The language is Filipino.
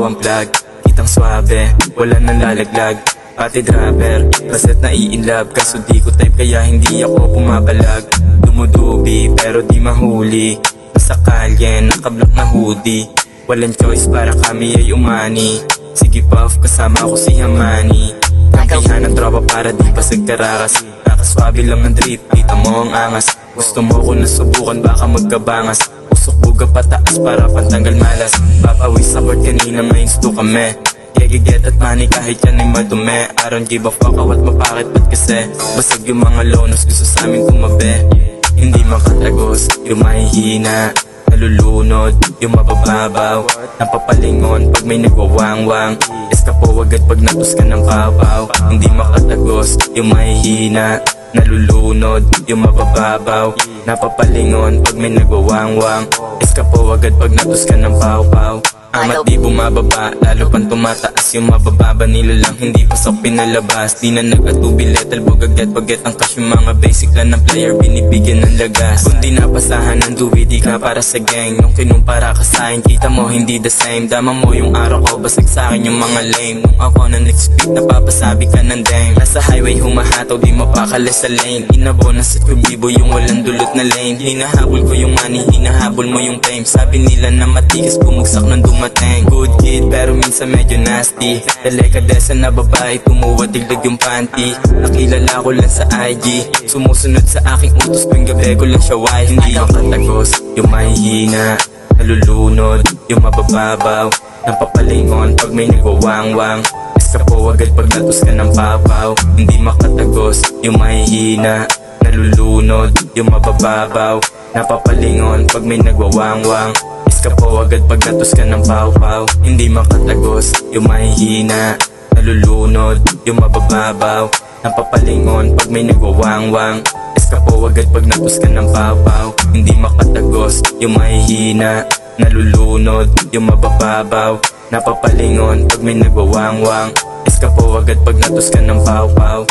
ang plug. Kitang swabe, wala nang lalaglag. Pati driver, basta't nai-inlove. Kaso di ko type kaya hindi ako pumapalag. Dumudubi pero di mahuli. Nasa kalye, nakablock na hoodie. Walang choice para kami ay umani. Sige puff, kasama ko si Hamani. Kampihan ng tropa para di pasag karakas. Kakaswabe lang ng drip, kita mo ang angas. Gusto mo ko nasubukan, baka magkabangas. Usok buga pataas para pantanggal malas. Papawis sa court kanina, may insto kami. Get at money kahit yan ay madumi. I don't give a fuck awat mapakit ba't kasi basag yung mga lonos, gusto sa amin kumabe. Hindi makatagos, yung mahihina. Nalulunod, yung mabababaw. Napapalingon pag may nagwawangwang. Eskapo agad pag natus ka ng papaw. Hindi makatagos, yung mahihina. Nalulunod, yung mabababaw. Napapalingon pag may nagwawangwang. Eskapo agad pag natus ka ng papaw. Amat di bumababa, lalo pang tumataas. Yung mabababa nila lang, hindi pasok pinalabas. Di na nag-atubi, letal bugagad baget ang cash. Yung mga basic lang ng player, binibigyan ng lagas. Kung di napasahan ng duwi, di ka para sa gang. Nung kinumpara ka sa'kin, kita mo hindi the same. Dama mo yung araw ko, basag sa'kin yung mga lame. Nung ako na next beat, napapasabi ka ng dame. Nasa highway humahataw, di mapakala sa lane. Inabona sa tubibo yung walang dulot na lane. Hinahabol ko yung money, hinahabol mo yung fame. Sabi nila na matigas, bumagsak ng dumateng. Good kid pero minsan medyo nasty. Delikadesa na babae, tumuwatiglag yung panty. Nakilala ko lang sa IG, sumusunod sa aking utos tuwing gabi ko lang siya why. Hindi makatagos, yung mahihina. Nalulunod, yung mabababaw. Napapalingon pag may nagwawangwang. Eskapo agad pag natus ka ng papaw. Hindi makatagos, yung mahihina. Nalulunod, yung mabababaw. Napapalingon pag may nagwawangwang. Eskapo agad pag natus ka ng paw-paw. Hindi makatagos, yung mahihina. Nalulunod, yung mabababaw. Napapalingon pag may nagwawangwang. Eskapo agad pag natus ka ng paw-paw. Hindi makatagos, yung mahihina. Nalulunod, yung mabababaw. Napapalingon pag may nagwawangwang. Eskapo agad pag natus ka ng paw-paw.